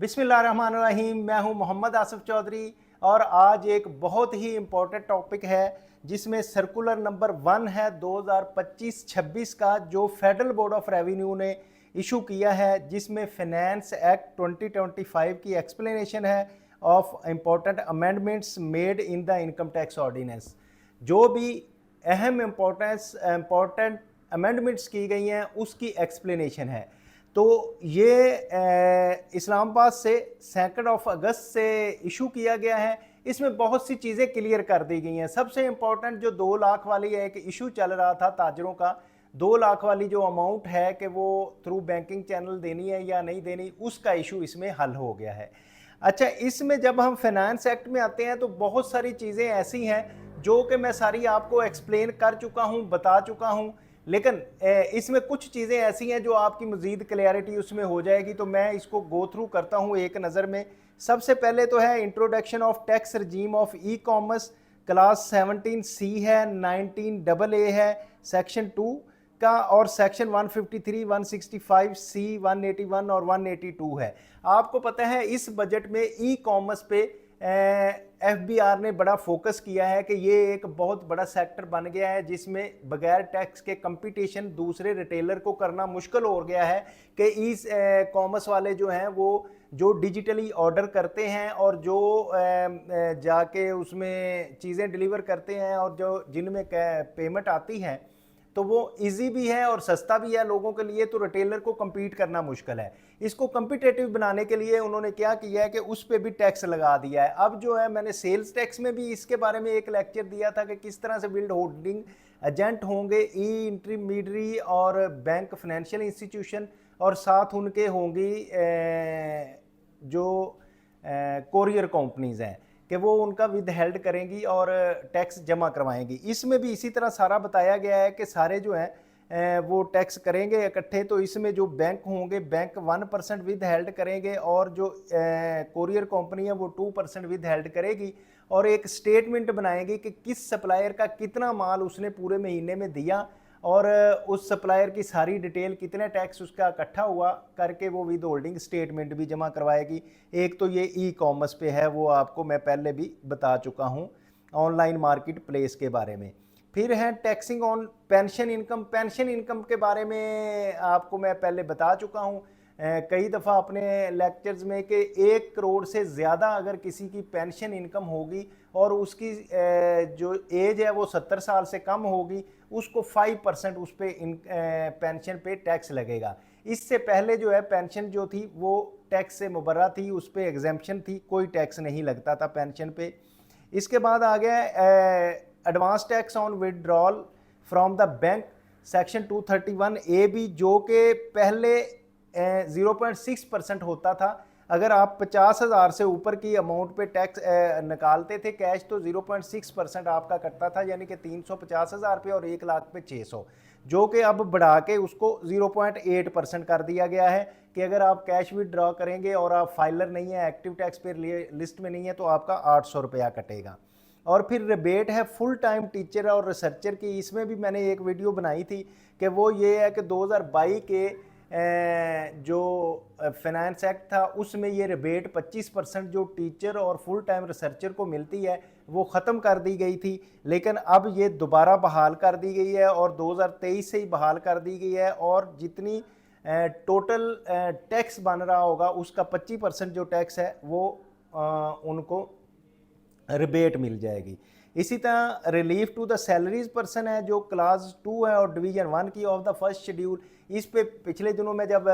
बिस्मिल्लाहिर्रहमानिर्रहीम। मैं हूं मोहम्मद आसिफ चौधरी और आज एक बहुत ही इम्पोर्टेंट टॉपिक है जिसमें सर्कुलर नंबर 1 है 2025-26 का, जो फेडरल बोर्ड ऑफ रेवेन्यू ने इशू किया है, जिसमें फाइनेंस एक्ट 2025 की एक्सप्लेनेशन है of important amendments made in the income tax ordinance. जो भी अहम इम्पोर्टेंट अमेंडमेंट्स की गई हैं उसकी एक्सप्लेनेशन है। तो ये इस्लामाबाद से 2 अगस्त से इशू किया गया है। इसमें बहुत सी चीज़ें क्लियर कर दी गई हैं। सबसे इम्पोर्टेंट जो 2 लाख वाली एक इशू चल रहा था ताजरों का, 2 लाख वाली जो अमाउंट है कि वो थ्रू बैंकिंग चैनल देनी है या नहीं देनी, उसका इशू इसमें हल हो गया है। अच्छा, इसमें जब हम फाइनेंस एक्ट में आते हैं तो बहुत सारी चीज़ें ऐसी हैं जो कि मैं सारी आपको एक्सप्लेन कर चुका हूँ, बता चुका हूँ, लेकिन इसमें कुछ चीज़ें ऐसी हैं जो आपकी मज़ीद क्लैरिटी उसमें हो जाएगी। तो मैं इसको गो थ्रू करता हूँ एक नज़र में। सबसे पहले तो है introduction of tax रजीम of e commerce, class 17C है, 19AA है सेक्शन 2 का, और सेक्शन 153, 165C, 181 और 182 है। आपको पता है इस बजट में ई कॉमर्स पे FBR ने बड़ा फोकस किया है कि ये एक बहुत बड़ा सेक्टर बन गया है जिसमें बगैर टैक्स के कंपटीशन दूसरे रिटेलर को करना मुश्किल हो गया है कि ई कॉमर्स वाले जो हैं वो जो डिजिटली ऑर्डर करते हैं और जो जाके उसमें चीज़ें डिलीवर करते हैं और जो जिनमें पेमेंट आती हैं, तो वो इजी भी है और सस्ता भी है लोगों के लिए, तो रिटेलर को compete करना मुश्किल है। इसको कम्पिटेटिव बनाने के लिए उन्होंने क्या किया है कि उस पर भी टैक्स लगा दिया है। अब जो है, मैंने सेल्स टैक्स में भी इसके बारे में एक लेक्चर दिया था कि किस तरह से बिल्ड होल्डिंग एजेंट होंगे, ई इंटरमीडियरी और बैंक फाइनेंशियल इंस्टीट्यूशन, और साथ उनके होंगी जो कोरियर कंपनीज़ हैं कि वो उनका विद हेल्ड करेंगी और टैक्स जमा करवाएंगी। इसमें भी इसी तरह सारा बताया गया है कि सारे जो हैं वो टैक्स करेंगे इकट्ठे। तो इसमें जो बैंक होंगे, बैंक 1% विद हेल्ड करेंगे और जो कोरियर कंपनी है वो 2% विद हेल्ड करेगी, और एक स्टेटमेंट बनाएगी कि किस सप्लायर का कितना माल उसने पूरे महीने में दिया और उस सप्लायर की सारी डिटेल, कितने टैक्स उसका इकट्ठा हुआ करके वो विद होल्डिंग स्टेटमेंट भी जमा करवाएगी। एक तो ये ई कॉमर्स पे है, वो आपको मैं पहले भी बता चुका हूँ ऑनलाइन मार्केट प्लेस के बारे में। फिर है taxing on pension income. Pension income के बारे में आपको मैं पहले बता चुका हूँ कई दफ़ा अपने लेक्चर्स में कि 1 करोड़ से ज़्यादा अगर किसी की पेंशन इनकम होगी और उसकी जो एज है वो 70 साल से कम होगी, उसको 5% उस पर पेंशन पे टैक्स लगेगा। इससे पहले जो है पेंशन जो थी वो टैक्स से मुबर्रा थी, उस पर एग्जेम्पशन थी, कोई टैक्स नहीं लगता था पेंशन पे। इसके बाद आ गया advance tax on withdrawal from the bank, section 231A भी, जो कि पहले 0.6% होता था। अगर आप 50,000 से ऊपर की अमाउंट पे टैक्स निकालते थे कैश, तो 0.6% आपका कटता था, यानी कि 350,000 पे और 1 लाख पे 600, जो कि अब बढ़ा के उसको 0.8% कर दिया गया है कि अगर आप कैश विड्रॉ करेंगे और आप फाइलर नहीं है, एक्टिव टैक्स पे लिस्ट में नहीं है, तो आपका 800 रुपया कटेगा। और फिर रिबेट है फुल टाइम टीचर और रिसर्चर की। इसमें भी मैंने एक वीडियो बनाई थी कि वो ये है कि 2022 के जो फाइनेंस एक्ट था उसमें ये रिबेट 25% जो टीचर और फुल टाइम रिसर्चर को मिलती है वो ख़त्म कर दी गई थी, लेकिन अब ये दोबारा बहाल कर दी गई है और 2023 से ही बहाल कर दी गई है। और जितनी टोटल टैक्स बन रहा होगा उसका 25% जो टैक्स है वो उनको रिबेट मिल जाएगी। इसी तरह relief to the salaries person है जो क्लास 2 है और डिवीजन 1 की ऑफ द फर्स्ट शेड्यूल। इस पे पिछले दिनों में जब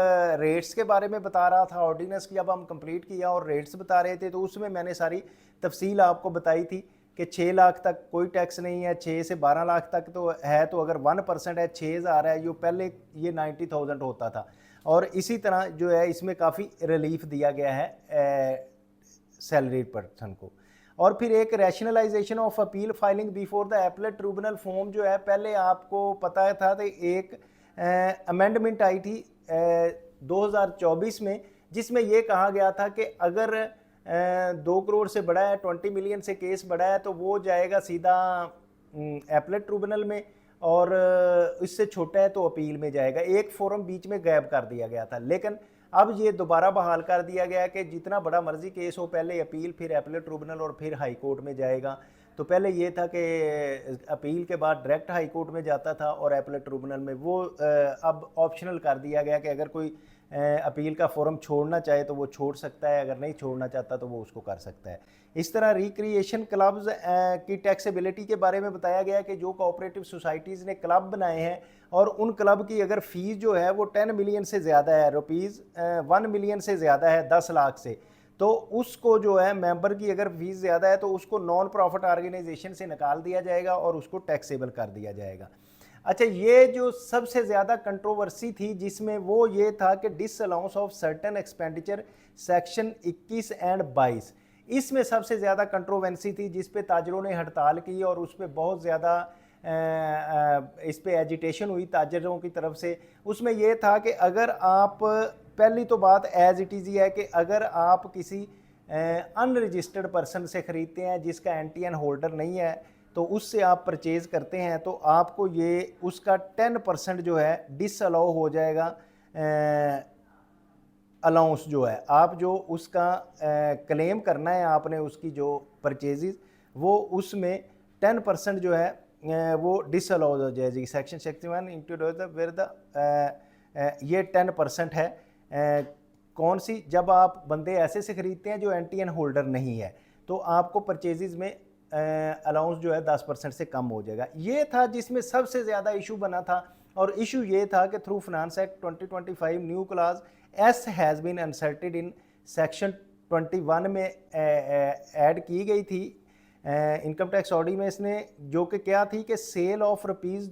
रेट्स के बारे में बता रहा था, ऑर्डिनेंस की जब हम कंप्लीट किया और रेट्स बता रहे थे, तो उसमें मैंने सारी तफसील आपको बताई थी कि 6 लाख तक कोई टैक्स नहीं है, 6 से 12 लाख तक तो है, तो अगर 1% है 6,000 है, जो पहले ये 90,000 होता था। और इसी तरह जो है इसमें काफ़ी रिलीफ दिया गया है सैलरी पर्सन को। और फिर एक rationalization of appeal filing before the appellate tribunal form जो है, पहले आपको पता था तो एक अमेंडमेंट आई थी 2024 में, जिसमें ये कहा गया था कि अगर 2 करोड़ से बड़ा है, 20 मिलियन से केस बड़ा है, तो वो जाएगा सीधा एपलेट ट्रिब्यूनल में, और इससे छोटा है तो अपील में जाएगा। एक फोरम बीच में गैप कर दिया गया था। लेकिन अब ये दोबारा बहाल कर दिया गया कि जितना बड़ा मर्जी केस हो, पहले अपील, फिर एपलेट ट्रिब्यूनल और फिर हाई कोर्ट में जाएगा। तो पहले ये था कि अपील के बाद डायरेक्ट हाई कोर्ट में जाता था और एपलेट ट्रिब्यूनल में, वो अब ऑप्शनल कर दिया गया कि अगर कोई अपील का फॉर्म छोड़ना चाहे तो वो छोड़ सकता है, अगर नहीं छोड़ना चाहता तो वो उसको कर सकता है। इस तरह रिक्रिएशन क्लब्स की टैक्सेबिलिटी के बारे में बताया गया कि जो कोऑपरेटिव सोसाइटीज़ ने क्लब बनाए हैं और उन क्लब की अगर फीस जो है वो 10 मिलियन से ज़्यादा है, रुपीज़ 1 मिलियन से ज़्यादा है, 10 लाख से, तो उसको जो है मेंबर की अगर फीस ज़्यादा है तो उसको नॉन प्रॉफिट ऑर्गेनाइजेशन से निकाल दिया जाएगा और उसको टैक्सेबल कर दिया जाएगा। अच्छा, ये जो सबसे ज़्यादा कंट्रोवर्सी थी जिसमें वो ये था कि disallowance of certain expenditure section 21 and 22, इसमें सबसे ज़्यादा कंट्रोवर्सी थी जिस पे ताजरों ने हड़ताल की और उस पर बहुत ज़्यादा इस पे एजिटेशन हुई ताजरों की तरफ से। उसमें यह था कि अगर आप, पहली तो बात एज इट इज़ है कि अगर आप किसी अनरजिस्टर्ड पर्सन से ख़रीदते हैं जिसका एनटीएन होल्डर नहीं है तो उससे आप परचेज करते हैं तो आपको ये उसका 10% जो है डिसअलाउ हो जाएगा। अलाउंस जो है आप जो उसका क्लेम करना है आपने उसकी जो परचेजेस, वो उसमें 10% जो है वो डिसअलाउ हो जाएगी। सेक्शन 61 इंटू वेर द ये 10% है। कौन सी, जब आप बंदे ऐसे से ख़रीदते हैं जो एनटीएन होल्डर नहीं है तो आपको परचेजेस में अलाउंस जो है 10% से कम हो जाएगा। ये था जिसमें सबसे ज़्यादा इशू बना था और इशू ये था कि through finance act 2025 new clause s has been inserted in section 21 में ऐड की गई थी इनकम टैक्स ऑर्डिनेंस में, जो कि क्या थी कि सेल ऑफ रुपीज़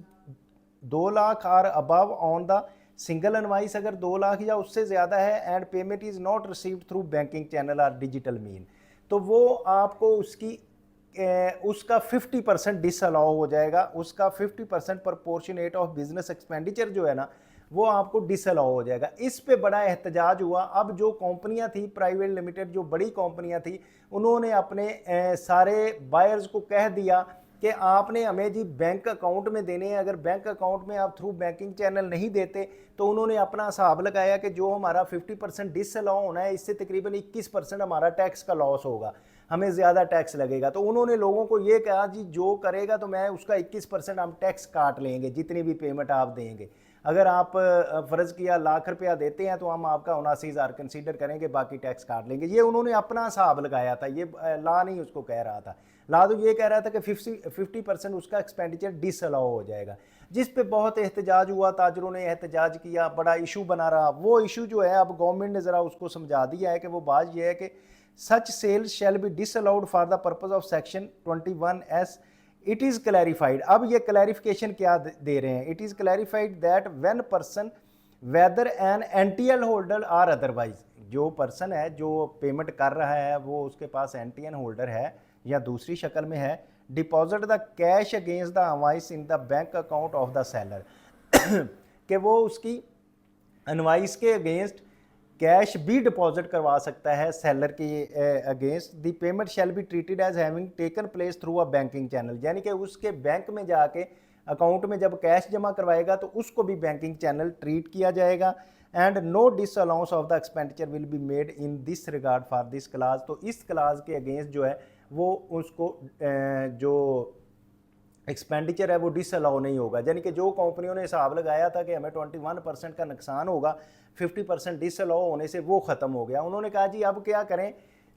2 लाख और above on the single invoice, अगर 2 लाख या उससे ज़्यादा है and payment is not received through banking channel और डिजिटल मीन, तो वो आपको उसका 50% डिसअलाउ हो जाएगा। उसका 50% प्रपोर्शनेट ऑफ बिजनेस एक्सपेंडिचर जो है ना वो आपको डिसअलाउ हो जाएगा। इस पे बड़ा एहतजाज हुआ। अब जो कंपनियां थी प्राइवेट लिमिटेड, जो बड़ी कंपनियां थी, उन्होंने अपने सारे बायर्स को कह दिया कि आपने हमें जी बैंक अकाउंट में देने हैं, अगर बैंक अकाउंट में आप थ्रू बैंकिंग चैनल नहीं देते तो उन्होंने अपना हिसाब लगाया कि जो हमारा 50% डिसअलाउ होना है इससे तकरीबन 21% हमारा टैक्स का लॉस होगा, हमें ज़्यादा टैक्स लगेगा। तो उन्होंने लोगों को ये कहा जी जो करेगा तो मैं उसका 21% हम टैक्स काट लेंगे जितनी भी पेमेंट आप देंगे। अगर आप फ़र्ज़ किया लाख रुपया देते हैं तो हम आपका 79,000 कंसीडर करेंगे, बाकी टैक्स काट लेंगे। ये उन्होंने अपना हिसाब लगाया था, ये ला नहीं उसको कह रहा था। ला तो ये कह रहा था कि 50% उसका एक्सपेंडिचर डिसअलाउ हो जाएगा, जिस पे बहुत एहतजाज हुआ, ताजरों ने एहतजाज किया, बड़ा इशू बना रहा। वो इशू जो है अब गवर्नमेंट ने ज़रा उसको समझा दिया है कि वो बात ये है कि such sales shall be disallowed for the purpose of section 21S। It is clarified, अब ये क्लैरिफिकेशन क्या दे रहे हैं, it is clarified that when person whether an NTN holder or otherwise, जो पर्सन है जो पेमेंट कर रहा है वो उसके पास एनटीएन होल्डर है या दूसरी शक्ल में है, deposit the cash against the invoice in the bank account of the seller कि वो उसकी इनवॉइस के अगेंस्ट कैश भी डिपॉजिट करवा सकता है सेलर के against. The payment shall be treated as having taken place through a banking channel, यानी कि उसके बैंक में जाके अकाउंट में जब कैश जमा करवाएगा तो उसको भी बैंकिंग चैनल ट्रीट किया जाएगा। And no disallowance of the expenditure will be made in this regard for this clause, तो इस क्लास के अगेंस्ट जो है वो उसको जो एक्सपेंडिचर है वो डिसअलाउ नहीं होगा। यानी कि जो कंपनियों ने हिसाब लगाया था कि हमें 21% का नुकसान होगा, 50% डिसअलाउ होने से वो ख़त्म हो गया। उन्होंने कहा जी अब क्या करें,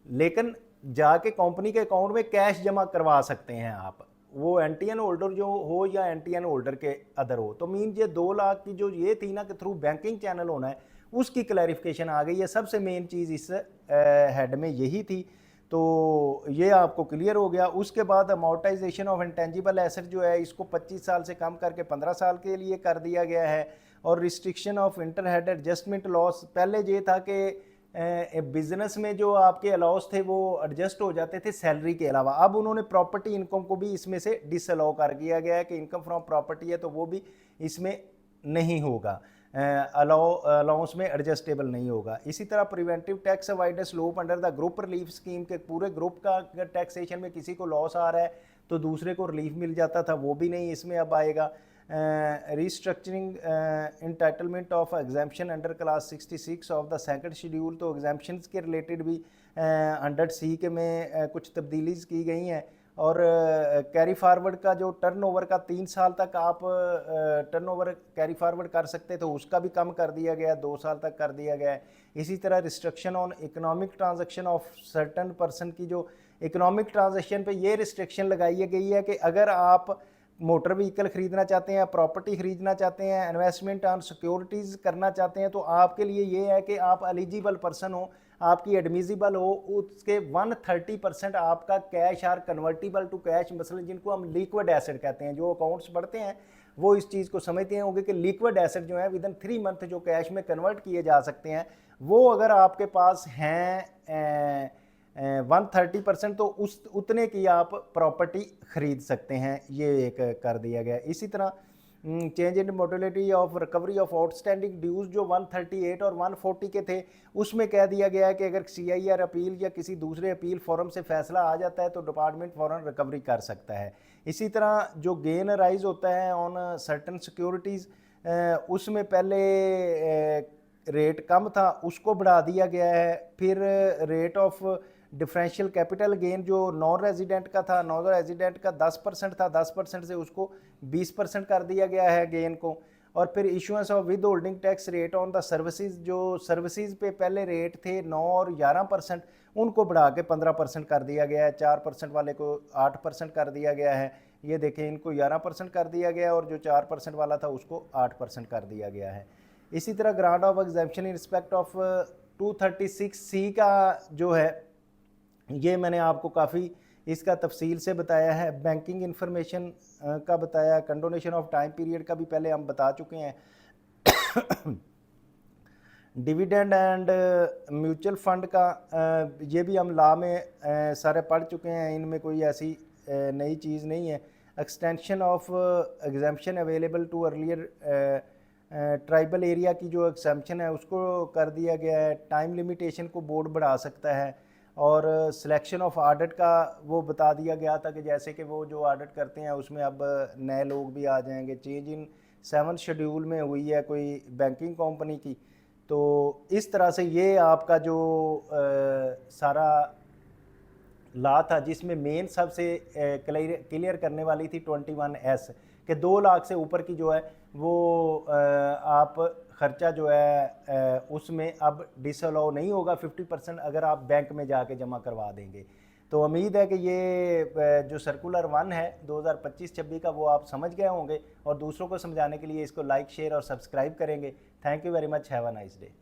लेकिन जाके कंपनी के अकाउंट में कैश जमा करवा सकते हैं आप, वो एनटीएन होल्डर जो हो या एनटीएन होल्डर के अदर हो। तो मीन ये 2 लाख की जो ये थी ना कि थ्रू बैंकिंग चैनल होना है, उसकी क्लैरिफिकेशन आ गई है। सबसे मेन चीज़ इस हेड में यही थी, तो ये आपको क्लियर हो गया। उसके बाद अमोर्टाइजेशन ऑफ इंटेंजिबल एसेट जो है इसको 25 साल से कम करके 15 साल के लिए कर दिया गया है। और रिस्ट्रिक्शन ऑफ इंटरहेड एडजस्टमेंट लॉस, पहले ये था कि बिजनेस में जो आपके अलाउस थे वो एडजस्ट हो जाते थे सैलरी के अलावा, अब उन्होंने प्रॉपर्टी इनकम को भी इसमें से डिसअलाउ कर दिया गया है कि इनकम फ्रॉम प्रॉपर्टी है तो वो भी इसमें नहीं होगा, अलाउंस में एडजस्टेबल नहीं होगा। इसी तरह preventive tax avoidance loop under the group relief scheme के पूरे ग्रुप का अगर टैक्सेशन में किसी को लॉस आ रहा है तो दूसरे को रिलीफ मिल जाता था, वो भी नहीं इसमें अब आएगा। Restructuring entitlement of exemption under class 66 of the second schedule. तो एग्जाम्पशंस के रिलेटेड भी 100C के में कुछ तब्दीलीज की गई हैं। और कैरी फारवर्ड का जो टर्नओवर का 3 साल तक आप टर्नओवर कैरी फारवर्ड कर सकते तो उसका भी कम कर दिया गया, 2 साल तक कर दिया गया है। इसी तरह restriction on economic transaction of certain person की जो इकोनॉमिक ट्रांजैक्शन पे ये रिस्ट्रिक्शन लगाई गई है कि अगर आप मोटर व्हीकल ख़रीदना चाहते हैं, प्रॉपर्टी ख़रीदना चाहते हैं, इन्वेस्टमेंट ऑन सिक्योरिटीज़ करना चाहते हैं, तो आपके लिए ये है कि आप एलिजिबल पर्सन हो, आपकी एडमिजिबल हो, उसके 130% आपका cash are convertible to cash, मसलन जिनको हम लिक्विड एसेट कहते हैं, जो अकाउंट्स पढ़ते हैं वो इस चीज़ को समझते हैं होंगे कि लिक्विड एसेट जो है विदिन 3 मंथ जो कैश में कन्वर्ट किए जा सकते हैं, वो अगर आपके पास हैं 130% तो उस उतने की आप प्रॉपर्टी ख़रीद सकते हैं। ये एक कर दिया गया। इसी तरह change in modality of recovery of outstanding dues जो 138 और 140 के थे, उसमें कह दिया गया है कि अगर CIR अपील या किसी दूसरे अपील फॉरम से फैसला आ जाता है तो डिपार्टमेंट फ़ौरन रिकवरी कर सकता है। इसी तरह जो गेन राइज होता है ऑन सर्टन सिक्योरिटीज़, उसमें पहले रेट कम था, उसको बढ़ा दिया गया है। फिर rate of differential capital gain जो नॉन रेजिडेंट का था, नॉन रेजिडेंट का 10% था, 10% से उसको 20% कर दिया गया है गेन को। और फिर issuance of with holding tax rate on the services, जो सर्विसेज पे पहले रेट थे 9 और 11%, उनको बढ़ा के 15% कर दिया गया है। 4% वाले को 8% कर दिया गया है। ये देखें, इनको 11% कर दिया गया और जो 4% वाला था उसको 8% कर दिया गया है। इसी तरह grant of exemption in respect of 236C का जो है, ये मैंने आपको काफ़ी इसका तफसील से बताया है। बैंकिंग इंफॉर्मेशन का बताया, कंडोनेशन ऑफ टाइम पीरियड का भी पहले हम बता चुके हैं। डिविडेंड एंड म्यूचुअल फंड का ये भी हम लॉ में सारे पढ़ चुके हैं, इनमें कोई ऐसी नई चीज़ नहीं है। Extension of exemption available to earlier tribal area की जो एग्जाम्पशन है उसको कर दिया गया है। टाइम लिमिटेशन को बोर्ड बढ़ा सकता है। और सिलेक्शन ऑफ ऑडिट का वो बता दिया गया था कि जैसे कि वो जो ऑडिट करते हैं उसमें अब नए लोग भी आ जाएंगे। चेंज इन 7 शेड्यूल में हुई है कोई बैंकिंग कंपनी की। तो इस तरह से ये आपका जो सारा लॉ था, जिसमें मेन सबसे क्लियर करने वाली थी 21S कि 2 लाख से ऊपर की जो है वो आप ख़र्चा जो है उसमें अब डिसअलाउ नहीं होगा 50% अगर आप बैंक में जाके जमा करवा देंगे। तो उम्मीद है कि ये जो सर्कुलर 1 है 2025-26 का वो आप समझ गए होंगे और दूसरों को समझाने के लिए इसको लाइक, शेयर और सब्सक्राइब करेंगे। Thank you very much. Have a nice day.